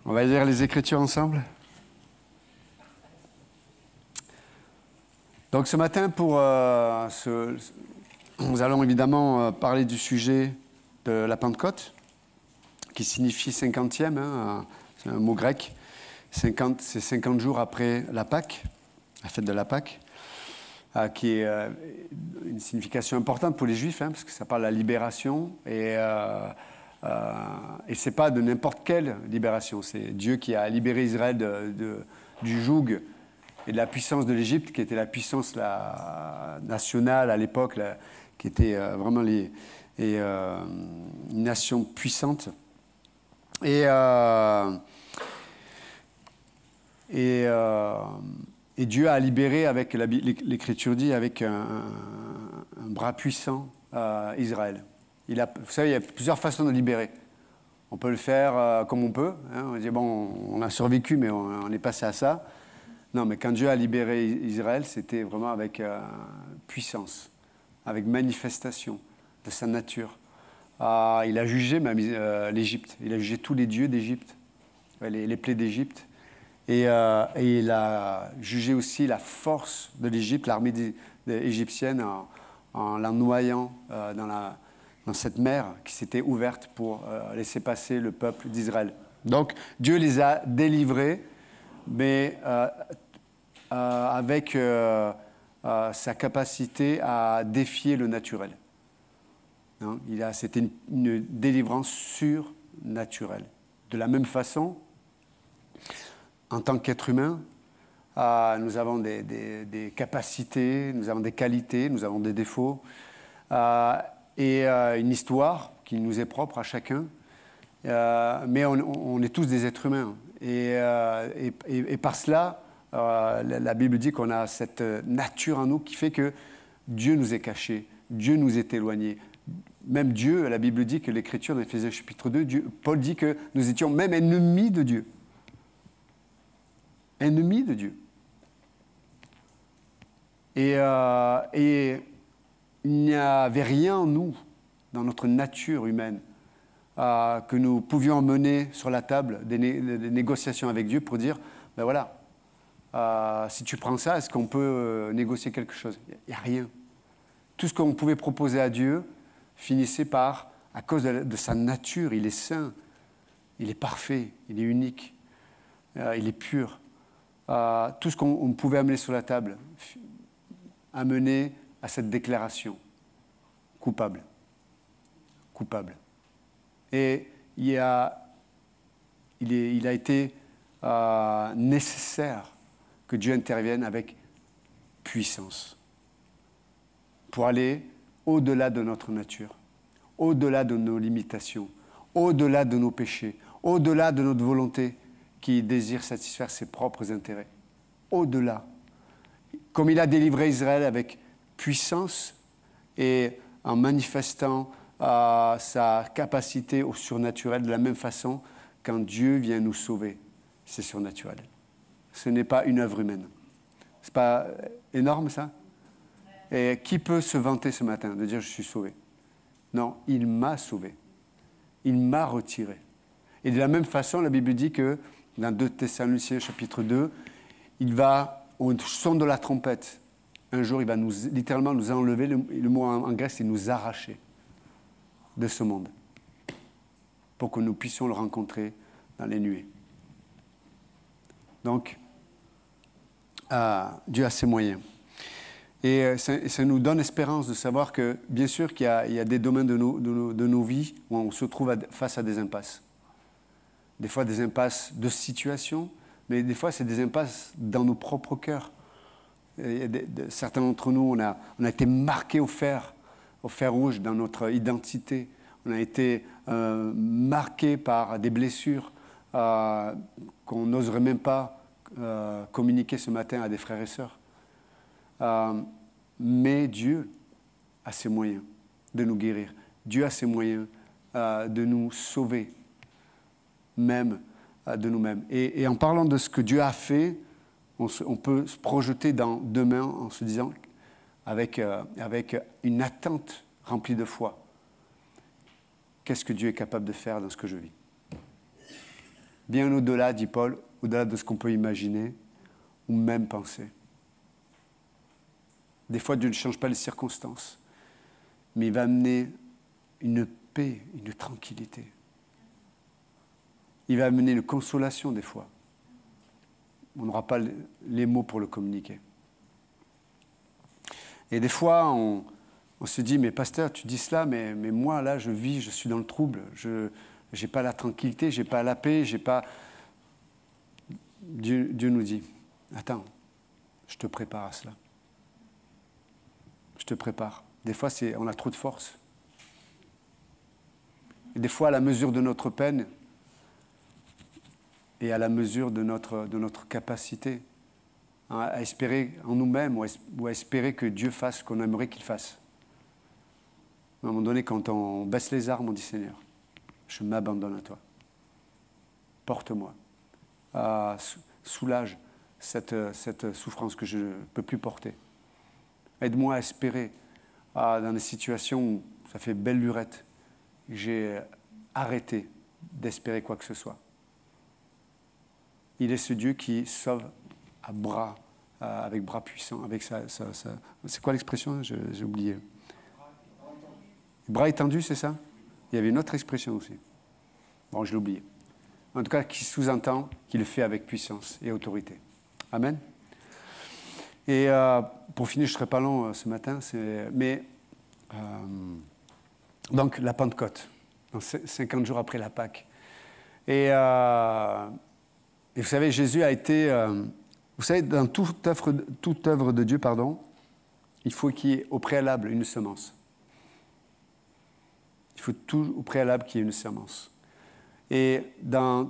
On va lire les Écritures ensemble. Donc ce matin, nous allons évidemment parler du sujet de la Pentecôte, qui signifie 50e, c'est un mot grec. 50, c'est 50 jours après la Pâque, la fête de la Pâque, qui est une signification importante pour les Juifs, parce que ça parle de la libération, et ce n'est pas de n'importe quelle libération, c'est Dieu qui a libéré Israël du joug et de la puissance de l'Égypte, qui était la puissance nationale à l'époque, qui était vraiment une nation puissante. Et Dieu a libéré, avec l'Écriture dit, avec un bras puissant Israël. Vous savez, il y a plusieurs façons de libérer. On peut le faire comme on peut. On dit, bon, on a survécu, mais on est passé à ça. Non, mais quand Dieu a libéré Israël, c'était vraiment avec puissance, avec manifestation de sa nature. Il a jugé même l'Égypte. Il a jugé tous les dieux d'Égypte, les plaies d'Égypte. Et il a jugé aussi la force de l'Égypte, l'armée égyptienne, en la noyant dans cette mer qui s'était ouverte pour laisser passer le peuple d'Israël. Donc Dieu les a délivrés, mais avec sa capacité à défier le naturel. C'était une délivrance surnaturelle. De la même façon, en tant qu'être humain, nous avons des capacités, nous avons des qualités, nous avons des défauts, et une histoire qui nous est propre à chacun. Mais on est tous des êtres humains. Et par cela, la Bible dit qu'on a cette nature en nous qui fait que Dieu nous est caché, Dieu nous est éloigné. Même Dieu, la Bible dit que l'Écriture, dans Éphésiens chapitre 2, Paul dit que nous étions même ennemis de Dieu. Ennemis de Dieu. Et il n'y avait rien en nous, dans notre nature humaine, que nous pouvions mener sur la table des négociations avec Dieu pour dire, ben voilà, si tu prends ça, est-ce qu'on peut négocier quelque chose? Il n'y a rien. Tout ce qu'on pouvait proposer à Dieu finissait par, à cause de sa nature, il est saint, il est parfait, il est unique, il est pur. Tout ce qu'on pouvait amener sur la table amenait à cette déclaration. Coupable. Coupable. Et il a été nécessaire que Dieu intervienne avec puissance pour aller au-delà de notre nature, au-delà de nos limitations, au-delà de nos péchés, au-delà de notre volonté qui désire satisfaire ses propres intérêts. Au-delà. Comme il a délivré Israël avec puissance et en manifestant sa capacité au surnaturel, de la même façon, quand Dieu vient nous sauver, c'est surnaturel. Ce n'est pas une œuvre humaine. C'est pas énorme, ça? Et qui peut se vanter ce matin de dire « je suis sauvé » ? Non, il m'a sauvé. Il m'a retiré. Et de la même façon, la Bible dit que dans 2 Thessaloniciens chapitre 2, il va, au son de la trompette, un jour, il va littéralement nous enlever, le mot en grec, c'est nous arracher de ce monde, pour que nous puissions le rencontrer dans les nuées. Donc, Dieu a ses moyens. Et ça nous donne espérance de savoir que, bien sûr, qu'il y a des domaines de nos vies où on se trouve face à des impasses. Des fois, des impasses de situation, mais des fois, c'est des impasses dans nos propres cœurs. Certains d'entre nous, on a été marqués au fer rouge dans notre identité. On a été marqués par des blessures qu'on n'oserait même pas communiquer ce matin à des frères et sœurs. Mais Dieu a ses moyens de nous guérir. Dieu a ses moyens de nous sauver, même de nous-mêmes. Et en parlant de ce que Dieu a fait, on peut se projeter dans demain en se disant, avec une attente remplie de foi, qu'est-ce que Dieu est capable de faire dans ce que je vis? bien au-delà, dit Paul, au-delà de ce qu'on peut imaginer ou même penser. Des fois, Dieu ne change pas les circonstances, mais il va amener une paix, une tranquillité. Il va amener une consolation des fois. On n'aura pas les mots pour le communiquer. Et des fois, on se dit, mais pasteur, tu dis cela, mais moi, là, je vis, je suis dans le trouble. Je n'ai pas la tranquillité, je n'ai pas la paix, j'ai pas... Dieu nous dit, attends, je te prépare à cela. Je te prépare. Des fois, on a trop de force. Et des fois, à la mesure de notre peine et à la mesure de notre capacité à espérer en nous-mêmes ou à espérer que Dieu fasse ce qu'on aimerait qu'il fasse. À un moment donné, quand on baisse les armes, on dit, Seigneur, je m'abandonne à toi. Porte-moi. Soulage cette souffrance que je ne peux plus porter. Aide-moi à espérer dans des situations où ça fait belle lurette. J'ai arrêté d'espérer quoi que ce soit. Il est ce Dieu qui sauve à bras, avec bras puissants, avec sa c'est quoi l'expression? J'ai oublié. Bras étendus, c'est ça? Il y avait une autre expression aussi. Bon, je l'ai oublié. En tout cas, qui sous-entend qu'il le fait avec puissance et autorité. Amen. Et pour finir, je ne serai pas long ce matin, donc la Pentecôte, donc 50 jours après la Pâque. Et vous savez, Jésus a été... vous savez, dans toute œuvre de Dieu, il faut qu'il y ait au préalable une semence. Il faut tout au préalable qu'il y ait une semence. Et là,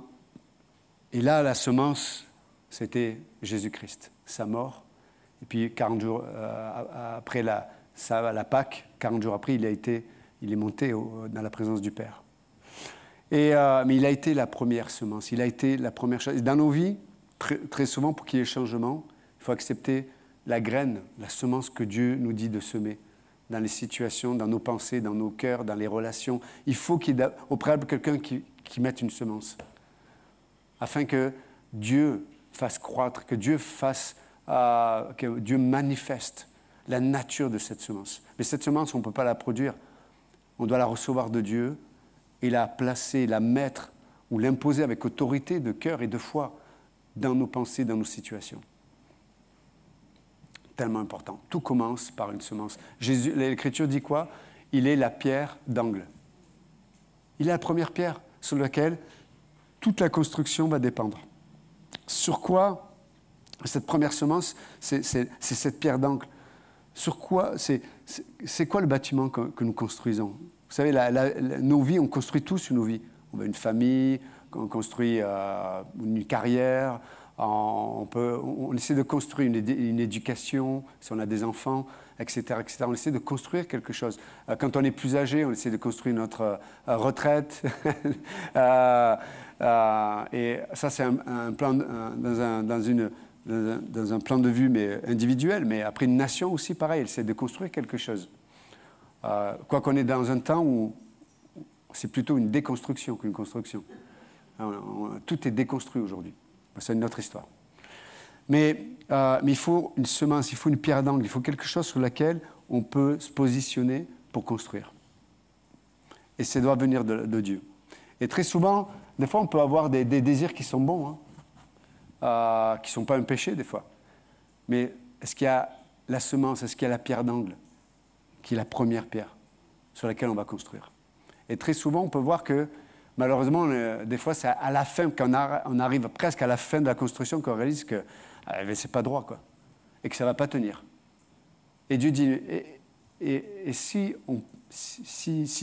la semence, c'était Jésus-Christ, sa mort. Et puis 40 jours après la Pâque, 40 jours après, il est monté dans la présence du Père. Mais il a été la première semence, il a été la première chose. Dans nos vies, très, très souvent, pour qu'il y ait changement, il faut accepter la graine, la semence que Dieu nous dit de semer dans les situations, dans nos pensées, dans nos cœurs, dans les relations. Il faut qu'il y ait au préalable quelqu'un qui mette une semence, afin que Dieu fasse croître, que Dieu manifeste la nature de cette semence. Mais cette semence, on ne peut pas la produire. On doit la recevoir de Dieu et la placer, la mettre ou l'imposer avec autorité de cœur et de foi dans nos pensées, dans nos situations. Tellement important. Tout commence par une semence. L'Écriture dit quoi? Il est la pierre d'angle. Il est la première pierre sur laquelle toute la construction va dépendre. Sur quoi cette première semence, c'est cette pierre d'angle. Sur quoi, c'est quoi le bâtiment que nous construisons? Vous savez, nos vies, on construit tous une vie. On veut une famille, on construit une carrière, on essaie de construire une éducation, si on a des enfants, etc., etc. On essaie de construire quelque chose. Quand on est plus âgé, on essaie de construire notre retraite. Et ça, c'est un plan dans un plan de vue mais individuel, mais après une nation aussi, pareil, elle essaie de construire quelque chose. Quoi qu'on est dans un temps où c'est plutôt une déconstruction qu'une construction. Tout est déconstruit aujourd'hui. C'est une autre histoire. Mais il faut une semence, il faut une pierre d'angle, il faut quelque chose sur laquelle on peut se positionner pour construire. Et ça doit venir de Dieu. Et très souvent, des fois, on peut avoir des désirs qui sont bons, qui ne sont pas un péché, des fois. Mais est-ce qu'il y a la semence, est-ce qu'il y a la pierre d'angle, qui est la première pierre sur laquelle on va construire? Et très souvent, on peut voir que, malheureusement, des fois, c'est à la fin, quand on arrive presque à la fin de la construction, qu'on réalise que c'est pas droit, quoi, et que ça ne va pas tenir. Et Dieu dit, et si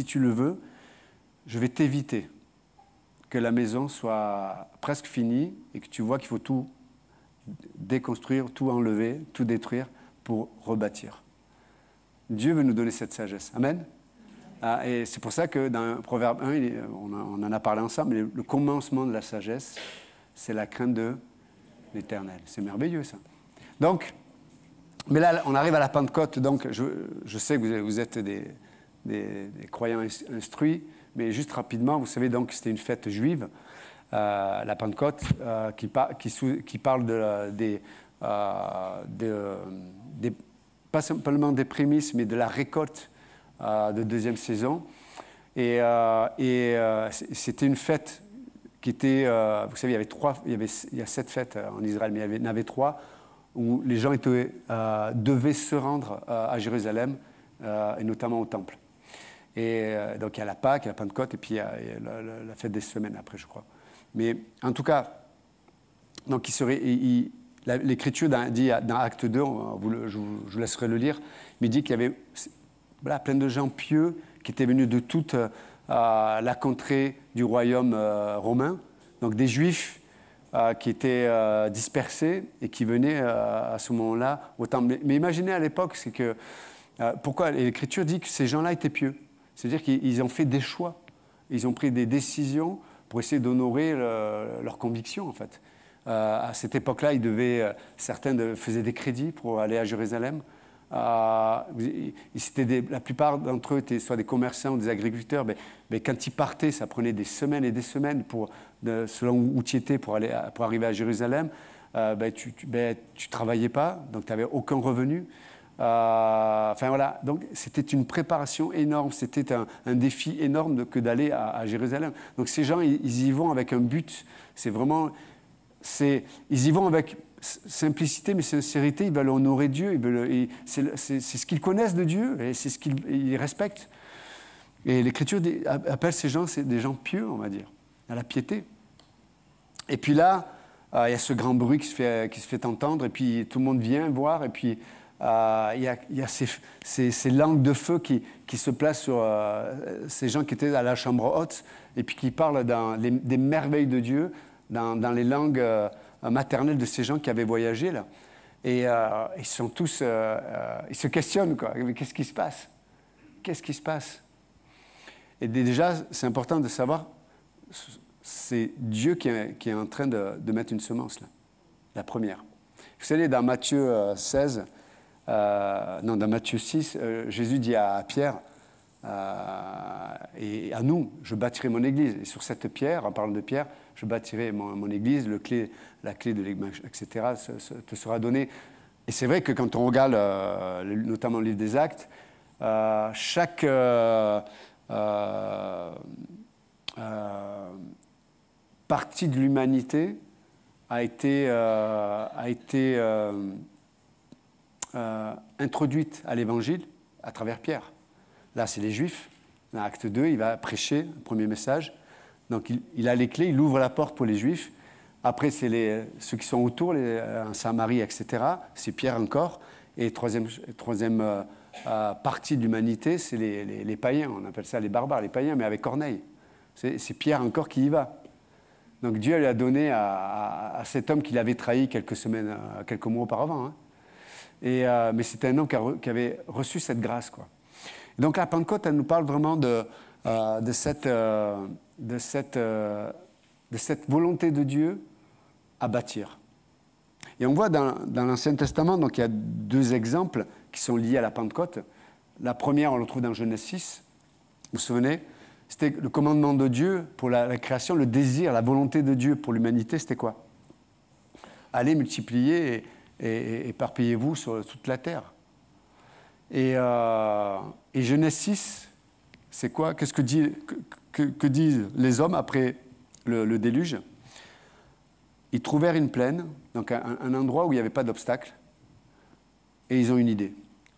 tu le veux, je vais t'éviter que la maison soit presque finie et que tu vois qu'il faut tout déconstruire, tout enlever, tout détruire pour rebâtir. Dieu veut nous donner cette sagesse. Amen. Et c'est pour ça que dans Proverbe 1, on en a parlé ensemble, mais le commencement de la sagesse, c'est la crainte de l'Éternel. C'est merveilleux, ça. Donc, mais là, on arrive à la Pentecôte, donc je sais que vous êtes des croyants instruits, mais juste rapidement, vous savez donc que c'était une fête juive. la Pentecôte, qui parle pas simplement des prémices, mais de la récolte de deuxième saison. Et c'était une fête qui était, vous savez, il y a 7 fêtes en Israël, mais il y en avait 3 où les gens devaient se rendre à Jérusalem, et notamment au temple. Et donc il y a la Pâque, il y a la Pentecôte, et puis il y a la fête des semaines après, je crois. Mais en tout cas, donc l'Écriture dit dans Acte 2, je vous laisserai le lire, mais il dit qu'il y avait plein de gens pieux qui étaient venus de toute la contrée du royaume romain, donc des Juifs qui étaient dispersés et qui venaient à ce moment-là au temple. Mais imaginez à l'époque, c'est que pourquoi l'Écriture dit que ces gens-là étaient pieux. C'est-à-dire qu'ils ont fait des choix, ils ont pris des décisions pour essayer d'honorer leurs convictions, en fait. À cette époque-là, certains faisaient des crédits pour aller à Jérusalem. La plupart d'entre eux étaient soit des commerçants ou des agriculteurs, mais quand ils partaient, ça prenait des semaines et des semaines selon où tu étais pour arriver à Jérusalem. Tu travaillais pas, donc tu n'avais aucun revenu. Enfin voilà, donc c'était une préparation énorme, c'était un défi énorme que d'aller à Jérusalem. Donc ces gens, ils y vont avec un but, ils y vont avec simplicité mais sincérité, ils veulent honorer Dieu, c'est ce qu'ils connaissent de Dieu et c'est ce qu'ils respectent. Et l'Écriture appelle ces gens, c'est des gens pieux, on va dire, à la piété. Et puis là, il y a ce grand bruit qui se fait entendre, et puis tout le monde vient voir, et puis il y a ces langues de feu qui se placent sur ces gens qui étaient à la chambre haute, et puis qui parlent des merveilles de Dieu, dans les langues maternelles de ces gens qui avaient voyagé là. Et ils sont tous, ils se questionnent, quoi. Mais qu'est-ce qui se passe? Qu'est-ce qui se passe? Et déjà, c'est important de savoir, c'est Dieu qui est en train de mettre une semence là, la première. Vous savez, dans Matthieu 16, dans Matthieu 6, Jésus dit à Pierre et à nous, je bâtirai mon église. Et sur cette pierre, en parlant de pierre, je bâtirai mon église, la clé de l'église, etc., te sera donnée. Et c'est vrai que quand on regarde notamment le livre des Actes, chaque partie de l'humanité a été introduite à l'Évangile à travers Pierre. Là, c'est les Juifs. Dans Acte 2, il va prêcher le premier message. Donc, il a les clés, il ouvre la porte pour les Juifs. Après, c'est ceux qui sont autour, en Samarie, etc. C'est Pierre encore. Et troisième partie de l'humanité, c'est les païens. On appelle ça les barbares, les païens, mais avec Corneille. C'est Pierre encore qui y va. Donc, Dieu lui a donné à cet homme qu'il avait trahi quelques mois auparavant. Hein. Mais c'était un homme qui avait reçu cette grâce, quoi. Et donc la Pentecôte, elle nous parle vraiment de cette volonté de Dieu à bâtir. Et on voit dans l'Ancien Testament, donc il y a 2 exemples qui sont liés à la Pentecôte. La première, on le trouve dans Genèse 6. Vous vous souvenez? C'était le commandement de Dieu pour la création, le désir, la volonté de Dieu pour l'humanité, c'était quoi? Allez multiplier et éparpillez-vous sur toute la terre. Et Genèse 6, c'est quoi? Qu'est-ce que disent les hommes après le déluge? Ils trouvèrent une plaine, donc un endroit où il n'y avait pas d'obstacle, et ils ont une idée.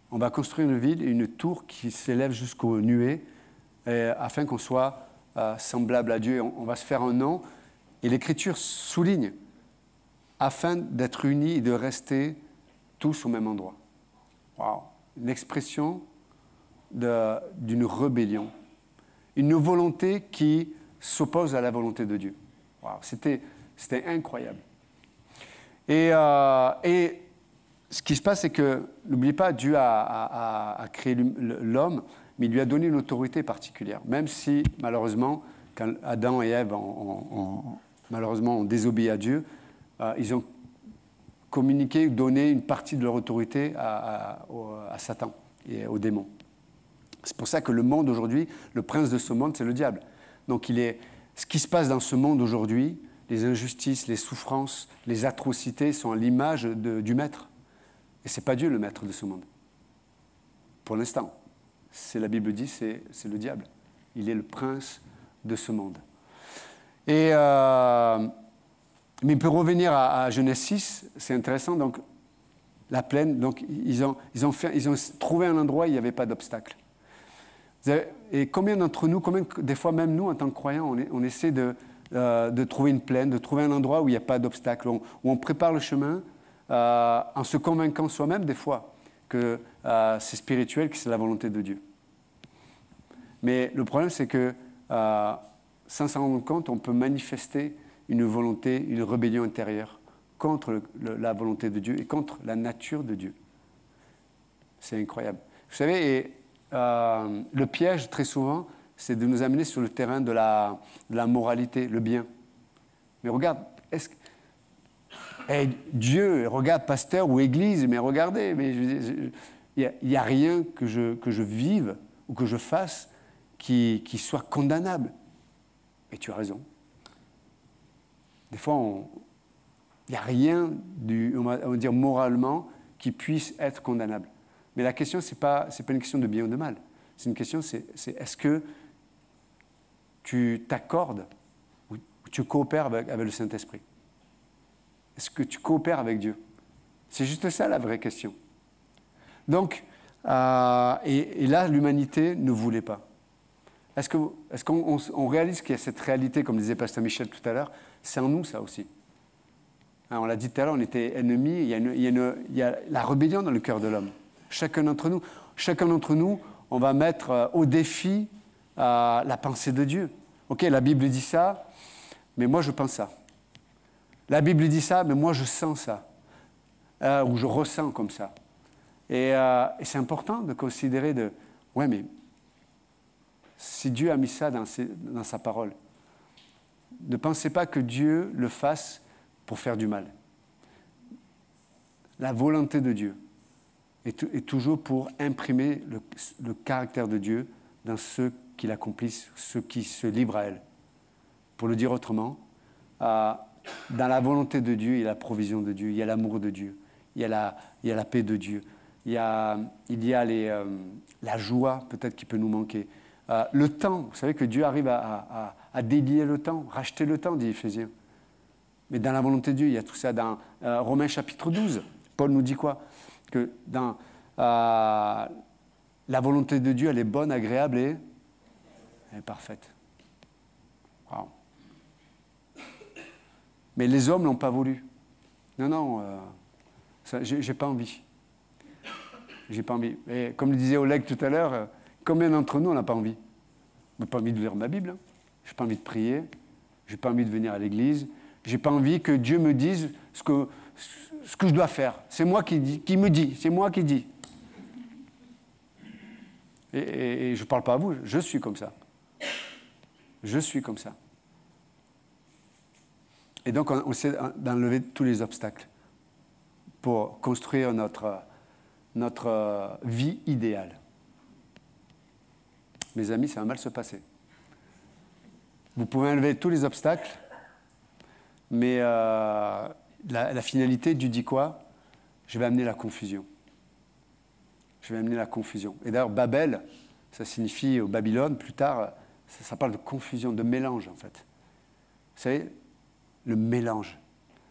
On va construire une ville et une tour qui s'élève jusqu'aux nuées, afin qu'on soit semblable à Dieu. On va se faire un nom, et l'Écriture souligne, afin d'être unis et de rester tous au même endroit. Waouh! Une expression d'une rébellion, une volonté qui s'oppose à la volonté de Dieu. Wow, c'était incroyable. Et ce qui se passe, c'est que, n'oubliez pas, Dieu a créé l'homme, mais il lui a donné une autorité particulière. Même si, malheureusement, quand Adam et Ève malheureusement ont désobéi à Dieu, ils ont communiqué, donné une partie de leur autorité à Satan et aux démons. C'est pour ça que le monde aujourd'hui, le prince de ce monde, c'est le diable. Donc il est Ce qui se passe dans ce monde aujourd'hui, les injustices, les souffrances, les atrocités sont à l'image du maître. Et ce n'est pas Dieu le maître de ce monde. Pour l'instant. C'est la Bible dit, c'est le diable. Il est le prince de ce monde. Et, mais pour revenir à Genèse 6, c'est intéressant. Donc, la plaine, donc, ils ont trouvé un endroit où il n'y avait pas d'obstacle. Et combien d'entre nous, des fois même nous, en tant que croyants, on essaie de trouver une plaine, de trouver un endroit où il n'y a pas d'obstacle, où on prépare le chemin en se convainquant soi-même, des fois, que c'est spirituel, que c'est la volonté de Dieu. Mais le problème, c'est que, sans s'en rendre compte, on peut manifester une volonté, une rébellion intérieure contre la volonté de Dieu et contre la nature de Dieu. C'est incroyable. Vous savez, et, le piège, très souvent, c'est de nous amener sur le terrain de la moralité, le bien. Mais regarde, Dieu, regarde pasteur ou église, mais regardez, il n'y a rien que je vive ou que je fasse qui soit condamnable. Et tu as raison. Des fois, il n'y a rien, on va dire moralement, qui puisse être condamnable. Mais la question, ce n'est pas une question de bien ou de mal. C'est une question, c'est est-ce que tu t'accordes ou tu coopères avec le Saint-Esprit? Est-ce que tu coopères avec Dieu? C'est juste ça la vraie question. Donc, et là, l'humanité ne voulait pas. Est-ce qu'on réalise qu'il y a cette réalité, comme disait Pasteur Michel tout à l'heure, c'est en nous ça aussi. Hein, on l'a dit tout à l'heure, on était ennemis, il y a la rébellion dans le cœur de l'homme. Chacun d'entre nous, on va mettre au défi la pensée de Dieu. Ok, la Bible dit ça, mais moi je pense ça. La Bible dit ça, mais moi je sens ça. Ou je ressens comme ça. Et c'est important de considérer ouais, mais si Dieu a mis ça dans sa parole, ne pensez pas que Dieu le fasse pour faire du mal. La volonté de Dieu est toujours pour imprimer le caractère de Dieu dans ceux qui l'accomplissent, ceux qui se livrent à elle. Pour le dire autrement, dans la volonté de Dieu, il y a la provision de Dieu, il y a l'amour de Dieu, il y a la paix de Dieu, il y a la joie peut-être qui peut nous manquer. Le temps, vous savez que Dieu arrive à délier le temps, racheter le temps, dit Éphésiens. Mais dans la volonté de Dieu, il y a tout ça. Dans Romains chapitre 12, Paul nous dit quoi? Que dans la volonté de Dieu, elle est bonne, agréable et elle est parfaite. Wow. Mais les hommes ne l'ont pas voulu. Non, j'ai pas envie. J'ai pas envie. Et comme le disait Oleg tout à l'heure, combien d'entre nous on n'a pas envie? On n'a pas envie de lire ma Bible. Hein. J'ai pas envie de prier. J'ai pas envie de venir à l'église. J'ai pas envie que Dieu me dise ce que je dois faire. C'est moi qui me dis. C'est moi qui dis. Et je ne parle pas à vous. Je suis comme ça. Je suis comme ça. Et donc, on essaie d'enlever tous les obstacles pour construire notre vie idéale. Mes amis, ça va mal se passer. Vous pouvez enlever tous les obstacles, mais la finalité, Dieu dit quoi? Je vais amener la confusion. Je vais amener la confusion. Et d'ailleurs, Babel, ça signifie, au Babylone, plus tard, ça parle de confusion, de mélange, en fait. Vous savez, le mélange.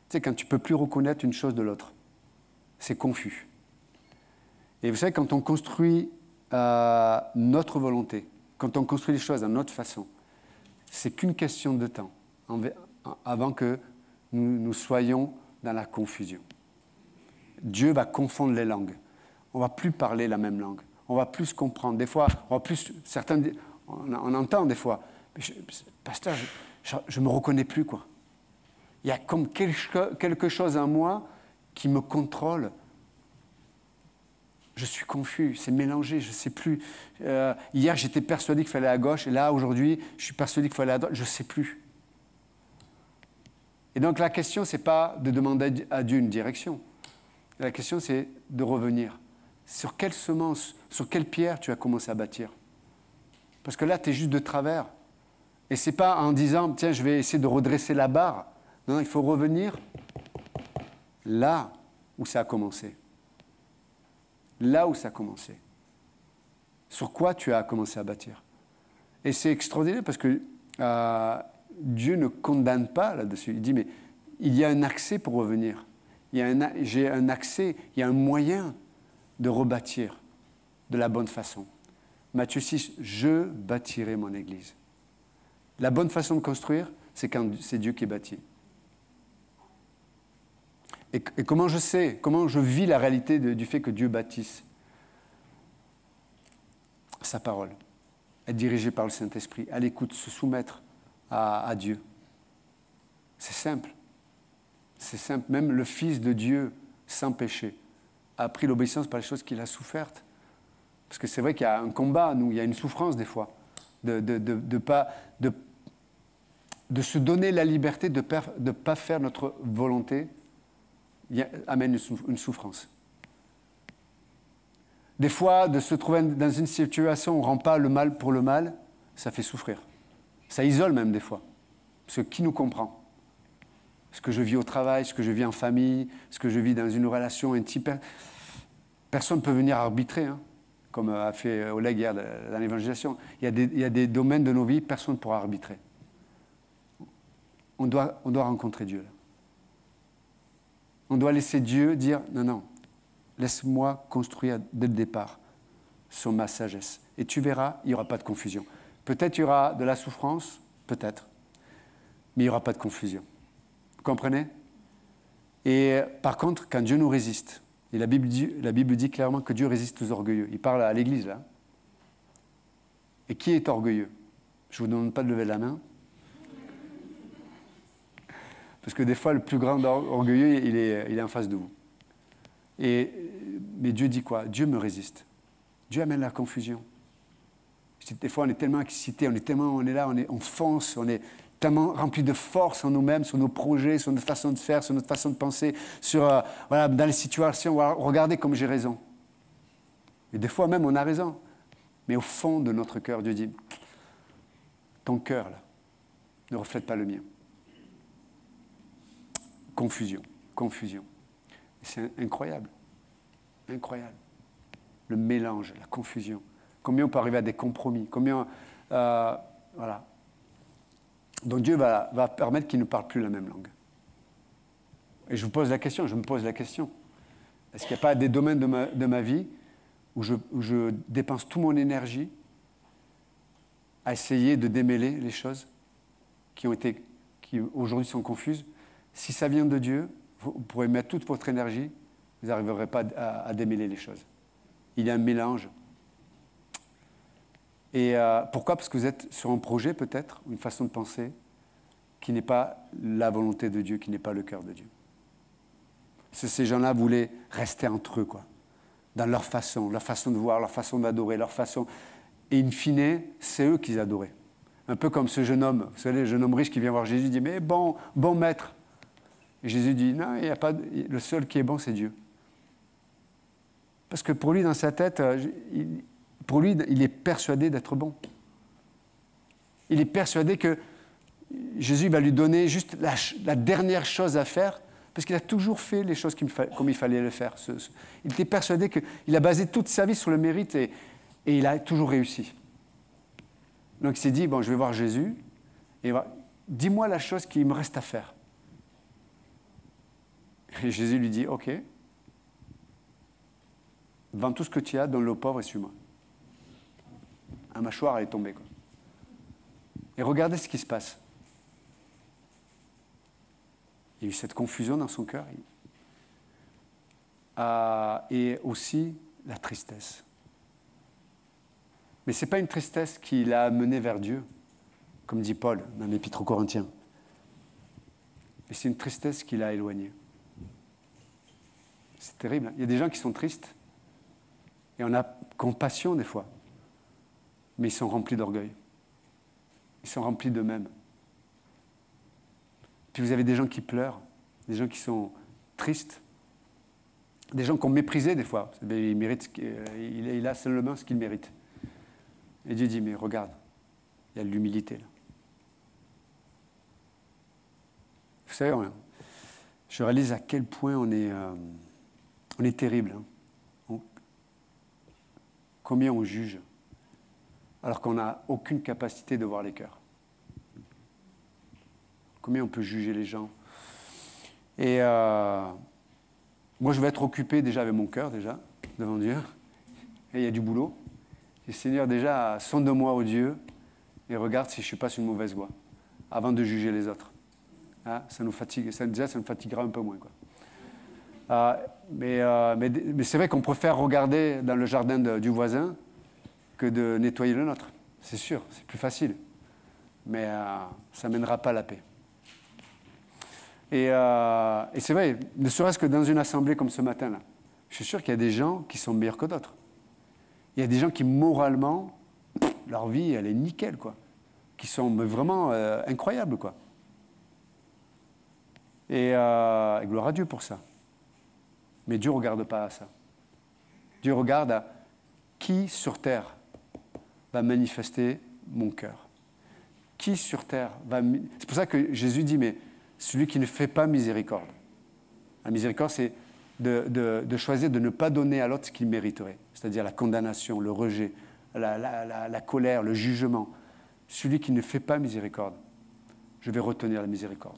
Tu sais, quand tu ne peux plus reconnaître une chose de l'autre, c'est confus. Et vous savez, quand on construit notre volonté, quand on construit les choses à notre façon, c'est qu'une question de temps avant que nous soyons dans la confusion. Dieu va confondre les langues. On ne va plus parler la même langue. On va plus comprendre. Des fois, on entend des fois, pasteur, je ne me reconnais plus, quoi. Il y a comme quelque chose en moi qui me contrôle. Je suis confus, c'est mélangé, je ne sais plus. Hier, j'étais persuadé qu'il fallait aller à gauche, et là, aujourd'hui, je suis persuadé qu'il faut aller à droite, je ne sais plus. Et donc, la question, ce n'est pas de demander à Dieu une direction. La question, c'est de revenir. Sur quelle semence, sur quelle pierre tu as commencé à bâtir? Parce que là, tu es juste de travers. Et ce n'est pas en disant, tiens, je vais essayer de redresser la barre. Non, il faut revenir là où ça a commencé. Là où ça a commencé. Sur quoi tu as commencé à bâtir. Et c'est extraordinaire parce que Dieu ne condamne pas là-dessus. Il dit, mais il y a un accès pour revenir. J'ai un accès, il y a un moyen de rebâtir de la bonne façon. Matthieu 6, je bâtirai mon église. La bonne façon de construire, c'est quand c'est Dieu qui bâtit. Et comment je sais, comment je vis la réalité du fait que Dieu bâtisse sa parole, être dirigé par le Saint-Esprit, à l'écoute, se soumettre à Dieu. C'est simple. C'est simple. Même le Fils de Dieu, sans péché, a appris l'obéissance par les choses qu'il a souffertes. Parce que c'est vrai qu'il y a un combat, nous, il y a une souffrance des fois, de se donner la liberté de ne pas faire notre volonté, amène une souffrance. Des fois, de se trouver dans une situation où on ne rend pas le mal pour le mal, ça fait souffrir. Ça isole même des fois. Parce que qui nous comprend ? Ce que je vis au travail, ce que je vis en famille, ce que je vis dans une relation intime, personne ne peut venir arbitrer, hein, comme a fait Oleg hier dans l'évangélisation. Il y a des domaines de nos vies, personne ne pourra arbitrer. On doit rencontrer Dieu. Là. On doit laisser Dieu dire, non, laisse-moi construire dès le départ sur ma sagesse. Et tu verras, il n'y aura pas de confusion. Peut-être il y aura de la souffrance, peut-être, mais il n'y aura pas de confusion. Vous comprenez ? Et par contre, quand Dieu nous résiste, et la Bible dit clairement que Dieu résiste aux orgueilleux. Il parle à l'Église, là. Et qui est orgueilleux ? Je ne vous demande pas de lever la main. Parce que des fois, le plus grand orgueilleux, il est en face de vous. Mais Dieu dit quoi ? Dieu me résiste. Dieu amène la confusion. Des fois, on est tellement excité, on est là, on fonce, on est tellement rempli de force en nous-mêmes, sur nos projets, sur notre façon de faire, sur notre façon de penser, dans les situations, regardez comme j'ai raison. Et des fois même, on a raison. Mais au fond de notre cœur, Dieu dit, ton cœur, là, ne reflète pas le mien. Confusion. C'est incroyable. Incroyable. Le mélange, la confusion. Combien on peut arriver à des compromis. Voilà. Donc Dieu va permettre qu'il ne parle plus la même langue. Et je me pose la question. Est-ce qu'il n'y a pas des domaines de ma vie où je dépense toute mon énergie à essayer de démêler les choses qui aujourd'hui sont confuses? Si ça vient de Dieu, vous pourrez mettre toute votre énergie, vous n'arriverez pas à démêler les choses. Il y a un mélange. Et pourquoi ? Parce que vous êtes sur un projet peut-être, une façon de penser qui n'est pas la volonté de Dieu, qui n'est pas le cœur de Dieu. Ces gens-là voulaient rester entre eux, quoi, dans leur façon de voir, leur façon d'adorer, leur façon. Et in fine, c'est eux qu'ils adoraient. Un peu comme ce jeune homme, vous savez, le jeune homme riche qui vient voir Jésus, dit « Mais bon maître !» Et Jésus dit « Non, il n'y a pas. Le seul qui est bon, c'est Dieu. » Parce que pour lui, dans sa tête, il est persuadé d'être bon. Il est persuadé que Jésus va lui donner juste la dernière chose à faire, parce qu'il a toujours fait les choses comme il fallait le faire. Il était persuadé qu'il a basé toute sa vie sur le mérite et il a toujours réussi. Donc il s'est dit, bon, je vais voir Jésus, et dis-moi la chose qu'il me reste à faire. Et Jésus lui dit, ok, vends tout ce que tu as, donne-le aux pauvres et suis-moi. Un mâchoire est tombé, quoi. Et regardez ce qui se passe. Il y a eu cette confusion dans son cœur. Et aussi la tristesse. Mais ce n'est pas une tristesse qui l'a mené vers Dieu, comme dit Paul dans l'Épître aux Corinthiens. Mais c'est une tristesse qui l'a éloigné. C'est terrible. Il y a des gens qui sont tristes, et on a compassion des fois, mais ils sont remplis d'orgueil. Ils sont remplis d'eux-mêmes. Puis vous avez des gens qui pleurent, des gens qui sont tristes, des gens qu'on méprisait des fois. Il a seulement ce qu'il mérite. Et Dieu dit, mais regarde, il y a de l'humilité là. Vous savez, je réalise à quel point on est terrible. Hein. Combien on juge, alors qu'on n'a aucune capacité de voir les cœurs. Combien on peut juger les gens. Et moi, je vais être occupé déjà avec mon cœur, déjà, devant Dieu. Et il y a du boulot. Et Seigneur, déjà, sonde-moi, ô Dieu, et regarde si je ne suis pas sur une mauvaise voie, avant de juger les autres. Hein, ça nous fatigue, ça nous fatiguera un peu moins, quoi. Mais c'est vrai qu'on préfère regarder dans le jardin du voisin que de nettoyer le nôtre. C'est sûr, c'est plus facile. Mais ça ne mènera pas à la paix. Et c'est vrai, ne serait-ce que dans une assemblée comme ce matin-là, je suis sûr qu'il y a des gens qui sont meilleurs que d'autres. Il y a des gens qui, moralement, leur vie, elle est nickel, quoi. Qui sont vraiment incroyables, quoi. Et gloire à Dieu pour ça. Mais Dieu ne regarde pas à ça. Dieu regarde à qui sur terre va manifester mon cœur. Qui sur terre va... C'est pour ça que Jésus dit, mais celui qui ne fait pas miséricorde. La miséricorde, c'est de choisir de ne pas donner à l'autre ce qu'il mériterait. C'est-à-dire la condamnation, le rejet, la colère, le jugement. Celui qui ne fait pas miséricorde, je vais retenir la miséricorde.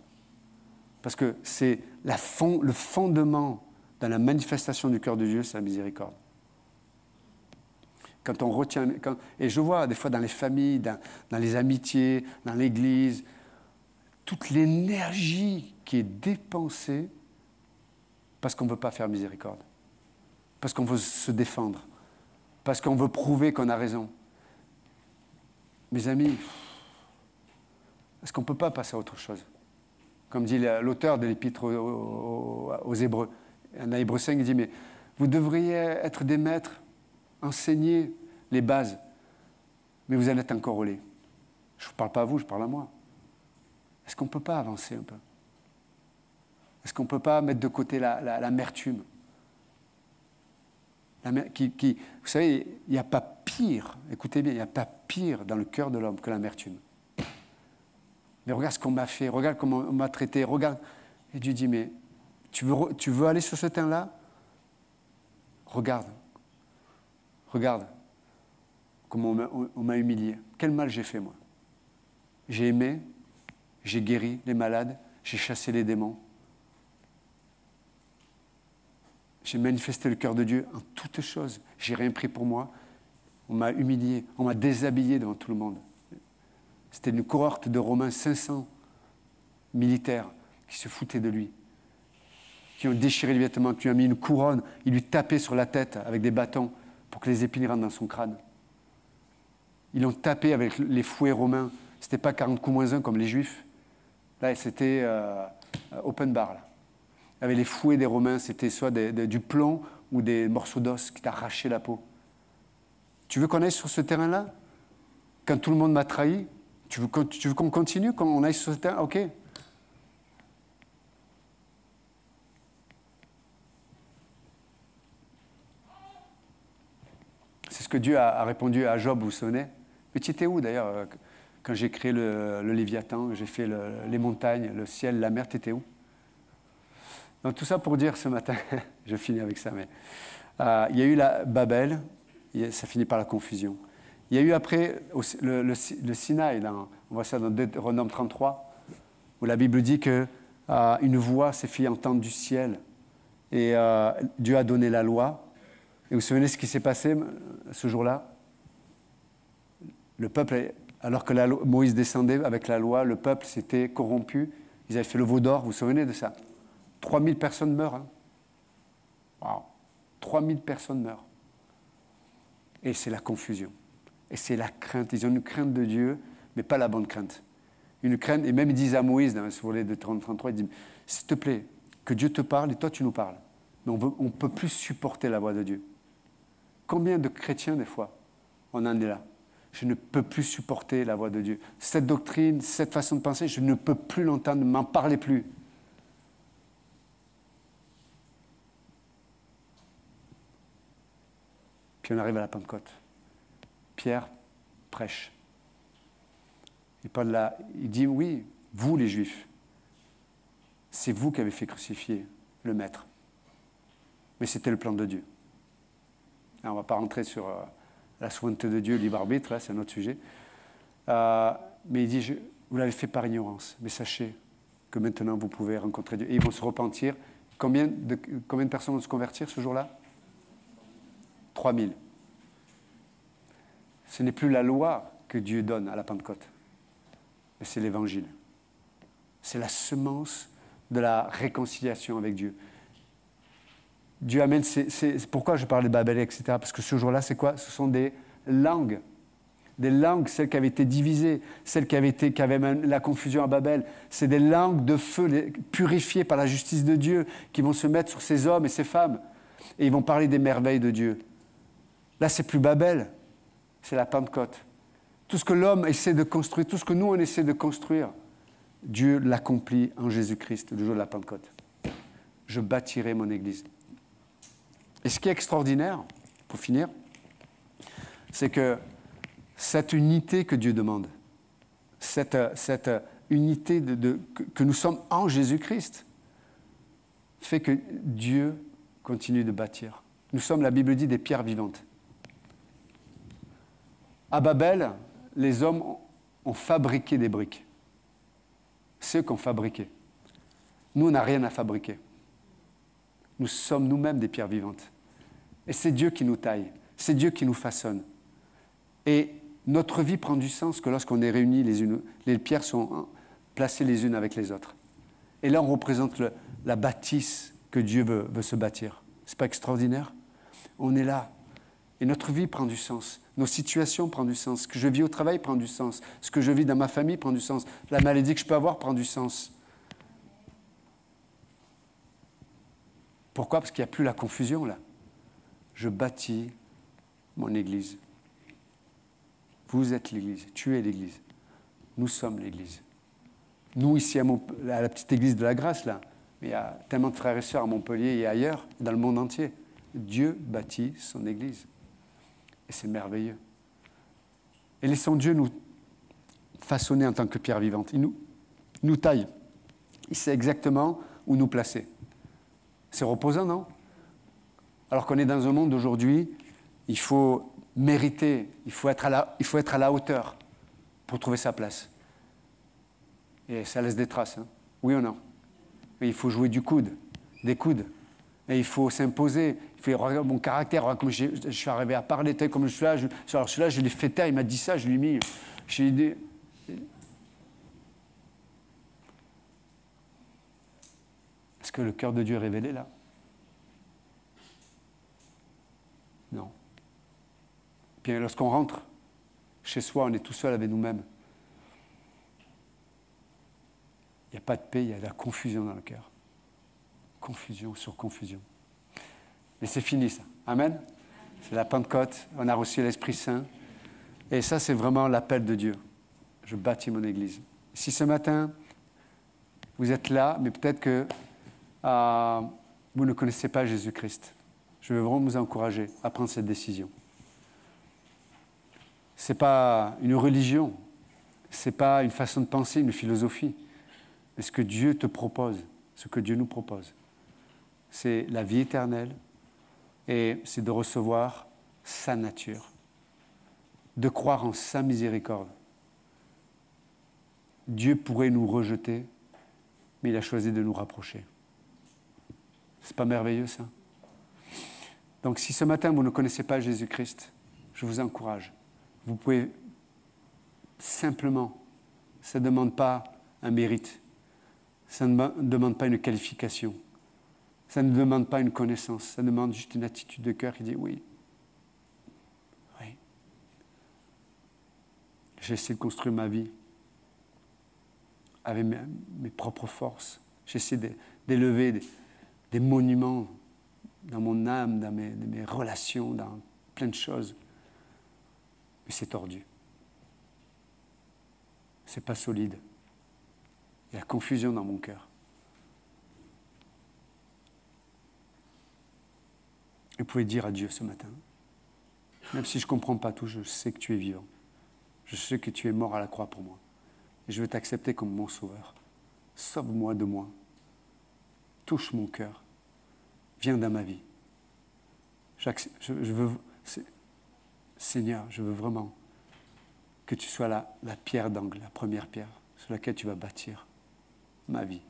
Parce que c'est le fondement dans la manifestation du cœur de Dieu, c'est la miséricorde. Quand on retient... et je vois des fois dans les familles, dans les amitiés, dans l'Église, toute l'énergie qui est dépensée parce qu'on ne veut pas faire miséricorde, parce qu'on veut se défendre, parce qu'on veut prouver qu'on a raison. Mes amis, est-ce qu'on ne peut pas passer à autre chose? Comme dit l'auteur de l'Épître aux Hébreux, en Hébreux 5, il dit, mais vous devriez être des maîtres, enseigner les bases, mais vous en êtes encore au lait. Je ne parle pas à vous, je parle à moi. Est-ce qu'on ne peut pas avancer un peu? Est-ce qu'on ne peut pas mettre de côté l'amertume? Vous savez, il n'y a pas pire, écoutez bien, il n'y a pas pire dans le cœur de l'homme que l'amertume. Mais regarde ce qu'on m'a fait, regarde comment on m'a traité, regarde. Et Dieu dit, mais tu veux aller sur ce terrain-là? Regarde comment on m'a humilié. Quel mal j'ai fait, moi? J'ai aimé, j'ai guéri les malades, j'ai chassé les démons. J'ai manifesté le cœur de Dieu en toutes choses. J'ai rien pris pour moi. On m'a humilié, on m'a déshabillé devant tout le monde. C'était une cohorte de Romains, 500 militaires qui se foutaient de lui, qui ont déchiré les vêtements, qui lui ont mis une couronne, ils lui tapaient sur la tête avec des bâtons pour que les épines rentrent dans son crâne. Ils l'ont tapé avec les fouets romains. Ce n'était pas 40 coups moins 1 comme les Juifs. Là, c'était open bar. Là. Avec les fouets des Romains, c'était soit du plomb ou des morceaux d'os qui t'arrachaient la peau. Tu veux qu'on aille sur ce terrain-là? Quand tout le monde m'a trahi, tu veux qu'on continue, quand on aille sur ce terrain? Ok. C'est ce que Dieu a répondu à Job, vous vous souvenez? Mais tu étais où d'ailleurs quand j'ai créé le Léviathan, j'ai fait les montagnes, le ciel, la mer, tu étais où? Donc tout ça pour dire ce matin, je finis avec ça, mais il y a eu la Babel, ça finit par la confusion. Il y a eu après le Sinaï, on voit ça dans Deutéronome 33, où la Bible dit qu'une voix s'est fait entendre du ciel et Dieu a donné la loi. Et vous vous souvenez ce qui s'est passé ce jour-là? Le peuple, alors que Moïse descendait avec la loi, le peuple s'était corrompu, ils avaient fait le veau d'or, vous vous souvenez de ça? 3000 personnes meurent. Hein. Wow. 3000 personnes meurent. Et c'est la confusion. Et c'est la crainte. Ils ont une crainte de Dieu, mais pas la bonne crainte. Une crainte, et même ils disent à Moïse, dans ce volet de 33, ils disent, s'il te plaît, que Dieu te parle et toi tu nous parles. Mais on ne peut plus supporter la voix de Dieu. Combien de chrétiens, des fois, on en est là? Je ne peux plus supporter la voix de Dieu. Cette doctrine, cette façon de penser, je ne peux plus l'entendre, ne m'en parlez plus. Puis on arrive à la Pentecôte. Pierre prêche. Et Paul là, il dit, oui, vous les Juifs, c'est vous qui avez fait crucifier le Maître. Mais c'était le plan de Dieu. Alors, on ne va pas rentrer sur la souveraineté de Dieu, le libre arbitre, là, c'est un autre sujet. Mais il dit, vous l'avez fait par ignorance, mais sachez que maintenant vous pouvez rencontrer Dieu. Et ils vont se repentir. Combien de personnes vont se convertir ce jour-là? 3000. Ce n'est plus la loi que Dieu donne à la Pentecôte, mais c'est l'Évangile. C'est la semence de la réconciliation avec Dieu. Dieu amène, c'est pourquoi je parle de Babel, etc. Parce que ce jour-là, c'est quoi? Ce sont des langues, celles qui avaient été divisées, celles qui avaient même la confusion à Babel. C'est des langues de feu purifiées par la justice de Dieu qui vont se mettre sur ces hommes et ces femmes. Et ils vont parler des merveilles de Dieu. Là, c'est plus Babel, c'est la Pentecôte. Tout ce que l'homme essaie de construire, tout ce que nous, on essaie de construire, Dieu l'accomplit en Jésus-Christ, le jour de la Pentecôte. Je bâtirai mon Église. Et ce qui est extraordinaire, pour finir, c'est que cette unité que Dieu demande, cette unité que nous sommes en Jésus-Christ, fait que Dieu continue de bâtir. Nous sommes, la Bible dit, des pierres vivantes. À Babel, les hommes ont fabriqué des briques. C'est eux qui ont fabriqué. Nous, on n'a rien à fabriquer. Nous sommes nous-mêmes des pierres vivantes. Et c'est Dieu qui nous taille. C'est Dieu qui nous façonne. Et notre vie prend du sens que lorsqu'on est réunis les pierres sont placées les unes avec les autres. Et là, on représente la bâtisse que Dieu veut se bâtir. C'est pas extraordinaire? On est là. Et notre vie prend du sens. Nos situations prennent du sens. Ce que je vis au travail prend du sens. Ce que je vis dans ma famille prend du sens. La maladie que je peux avoir prend du sens. Pourquoi? Parce qu'il n'y a plus la confusion, là. Je bâtis mon Église. Vous êtes l'Église. Tu es l'Église. Nous sommes l'Église. Nous, ici, à la petite Église de la Grâce, là, mais il y a tellement de frères et sœurs à Montpellier et ailleurs, dans le monde entier. Dieu bâtit son Église. Et c'est merveilleux. Et laissons Dieu nous façonner en tant que pierre vivante. Il nous taille. Il sait exactement où nous placer. C'est reposant, non? Alors qu'on est dans un monde aujourd'hui, il faut mériter, il faut être à la hauteur pour trouver sa place. Et ça laisse des traces, hein? Oui ou non? Et il faut jouer des coudes. Et il faut s'imposer. Il faut regarder mon caractère. Regarde comme je suis arrivé à parler, tel comme je suis là. Alors celui-là, je l'ai fait taire, il m'a dit ça, je lui ai mis. J'ai dit. Est-ce que le cœur de Dieu est révélé là? Non. Puis lorsqu'on rentre chez soi, on est tout seul avec nous-mêmes. Il n'y a pas de paix, il y a de la confusion dans le cœur. Confusion sur confusion. Mais c'est fini ça. Amen. C'est la Pentecôte, on a reçu l'Esprit Saint. Et ça, c'est vraiment l'appel de Dieu. Je bâtis mon Église. Si ce matin, vous êtes là, mais peut-être que vous ne connaissez pas Jésus-Christ, je veux vraiment vous encourager à prendre cette décision. Ce n'est pas une religion, ce n'est pas une façon de penser, une philosophie. Mais ce que Dieu te propose, ce que Dieu nous propose, c'est la vie éternelle et c'est de recevoir sa nature, de croire en sa miséricorde. Dieu pourrait nous rejeter, mais il a choisi de nous rapprocher. C'est pas merveilleux ça? Donc si ce matin vous ne connaissez pas Jésus-Christ, je vous encourage. Vous pouvez simplement, ça ne demande pas un mérite, ça ne demande pas une qualification, ça ne demande pas une connaissance, ça demande juste une attitude de cœur qui dit oui. Oui. J'essaie de construire ma vie avec mes propres forces. J'essaie d'élever des monuments dans mon âme, dans mes relations, dans plein de choses. Mais c'est tordu. C'est pas solide. Il y a la confusion dans mon cœur. Et vous pouvez dire à Dieu ce matin, même si je ne comprends pas tout, je sais que tu es vivant. Je sais que tu es mort à la croix pour moi. Et je veux t'accepter comme mon sauveur. Sauve-moi de moi. touche mon cœur. Viens dans ma vie. Seigneur, je veux vraiment que tu sois la pierre d'angle, la première pierre sur laquelle tu vas bâtir ma vie.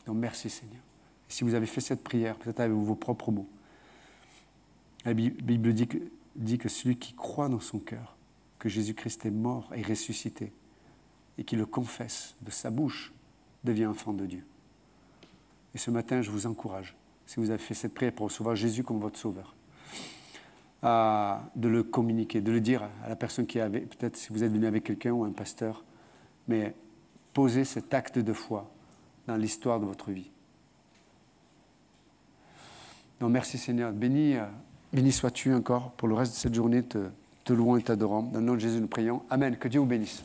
Donc merci Seigneur. Et si vous avez fait cette prière, peut-être avec vos propres mots, la Bible dit que celui qui croit dans son cœur que Jésus-Christ est mort et ressuscité et qui le confesse de sa bouche devient enfant de Dieu. Et ce matin, je vous encourage, si vous avez fait cette prière pour recevoir Jésus comme votre sauveur, de le communiquer, de le dire à la personne qui avait, peut-être si vous êtes venu avec quelqu'un ou un pasteur, mais posez cet acte de foi dans l'histoire de votre vie. Donc merci Seigneur, béni sois-tu encore pour le reste de cette journée, te louons et t'adorons. Dans le nom de Jésus, nous prions. Amen, que Dieu vous bénisse.